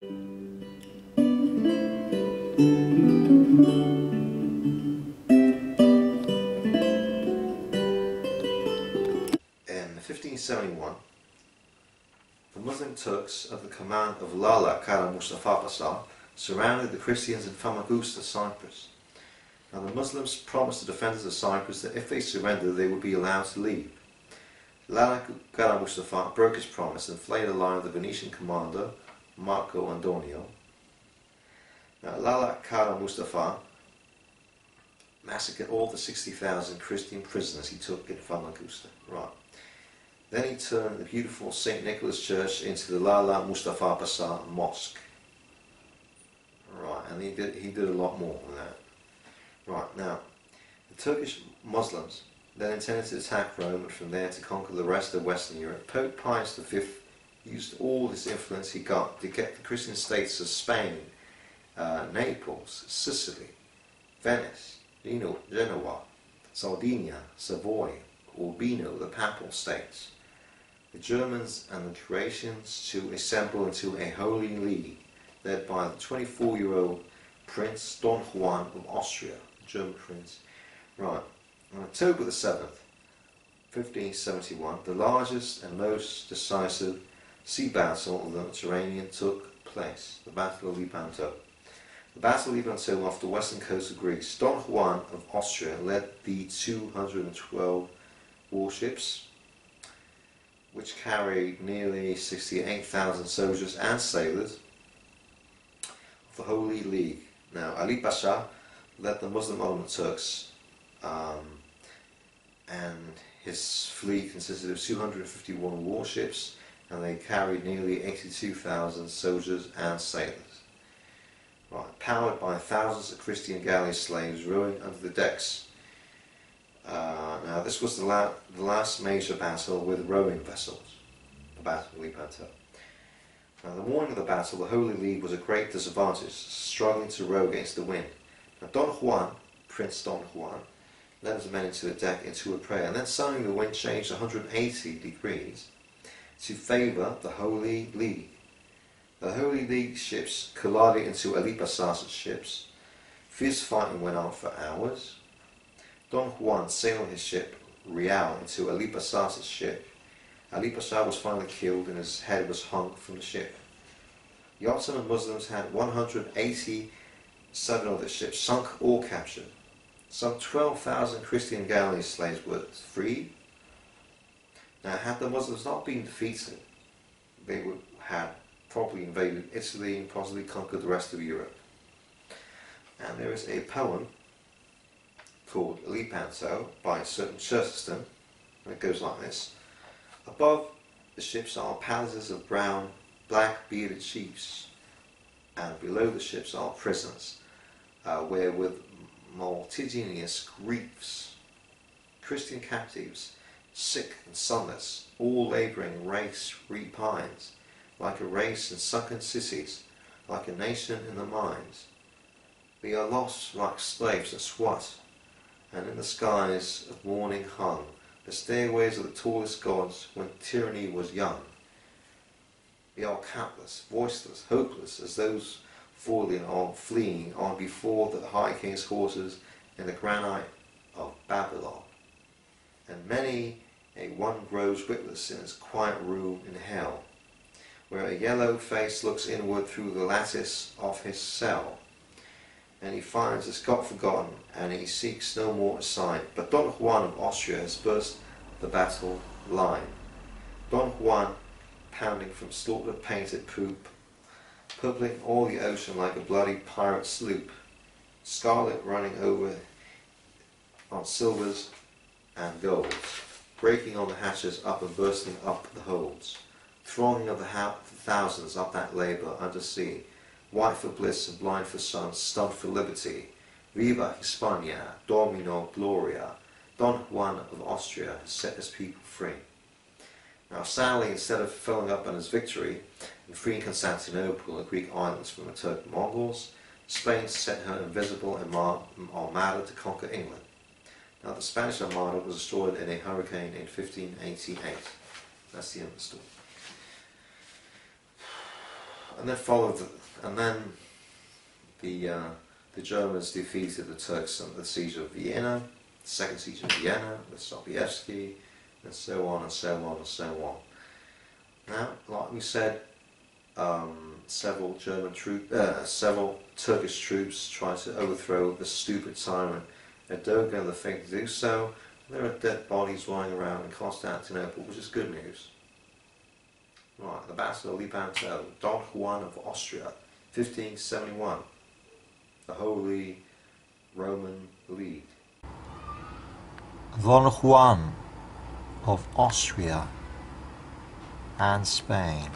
In 1571, the Muslim Turks of the command of Lala Kara Mustafa Pasha surrounded the Christians in Famagusta, Cyprus. Now the Muslims promised the defenders of Cyprus that if they surrendered they would be allowed to leave. Lala Kara Mustafa broke his promise and flayed alive the Venetian commander Marco Antonio. Now Lala Kara Mustafa massacred all the 60,000 Christian prisoners he took in Famagusta. Right. Then he turned the beautiful St. Nicholas Church into the Lala Mustafa Pasha Mosque. Right, and he did a lot more than that. Right, now, the Turkish Muslims then intended to attack Rome and from there to conquer the rest of Western Europe. Pope Pius V used all this influence he got to get the Christian states of Spain, Naples, Sicily, Venice, Genoa, Sardinia, Savoy, Urbino, the Papal States, the Germans and the Croatians to assemble into a holy league led by the 24-year-old Prince Don Juan of Austria, German prince. Right, on October the 7th, 1571, the largest and most decisive sea battle of the Mediterranean took place, the Battle of Lepanto. The Battle of Lepanto off the western coast of Greece. Don Juan of Austria led the 212 warships, which carried nearly 68,000 soldiers and sailors of the Holy League. Now, Ali Pasha led the Muslim Ottoman Turks, and his fleet consisted of 251 warships, and they carried nearly 82,000 soldiers and sailors. Right, powered by thousands of Christian galley slaves rowing under the decks. Now, this was the last major battle with rowing vessels, the Battle of Lepanto. Now, the morning of the battle, the Holy League was at great disadvantage, struggling to row against the wind. Now, Don Juan, Prince Don Juan, led his men into the deck into a prayer, and then suddenly the wind changed 180 degrees to favour the Holy League. The Holy League ships collided into Ali Pasha's ships. Fierce fighting went on for hours. Don Juan sailed his ship Real into Ali Pasha's ship. Ali Pasha was finally killed and his head was hung from the ship. The Ottoman Muslims had 187 of their ships sunk or captured. Some 12,000 Christian galley slaves were freed. Now, had the Muslims not been defeated, they would have probably invaded Italy and possibly conquered the rest of Europe. And there is a poem called Lepanto by a certain Chesterton, and it goes like this. Above the ships are palaces of brown, black bearded chiefs, and below the ships are prisons, where with multitudinous griefs, Christian captives, sick and sunless, all labouring race repines, like a race in sunken cities, like a nation in the mines. We are lost like slaves at Swat, and in the skies of morning hung the stairways of the tallest gods when tyranny was young. We are capless, voiceless, hopeless, as those falling or fleeing on before the high king's horses in the granite of Babylon. And many a one grows witless in his quiet room in hell, where a yellow face looks inward through the lattice of his cell, and he finds us got forgotten, and he seeks no more a sign. But Don Juan of Austria has burst the battle line. Don Juan, pounding from slaughtered painted poop, purpling all the ocean like a bloody pirate sloop, scarlet running over on silvers and golds, breaking on the hatches up and bursting up the holds, thronging of the thousands up that labour under sea, white for bliss and blind for sun, stunned for liberty. Viva Hispania, Domino Gloria. Don Juan of Austria has set his people free. Now sadly, instead of filling up on his victory and freeing Constantinople and Greek islands from the Turk Mongols, Spain sent her invisible armada to conquer England. Now the Spanish Armada was destroyed in a hurricane in 1588. That's the end of the story. And then followed, and then the Germans defeated the Turks at the siege of Vienna, the second siege of Vienna with Sobieski, and so on and so on and so on. Now, like we said, several Turkish troops tried to overthrow the stupid tyrant Erdogan. The thing to do so. There are dead bodies lying around in Constantinople, which is good news. Right, the Battle of Lepanto, Don Juan of Austria, 1571. The Holy Roman League. Don Juan of Austria and Spain.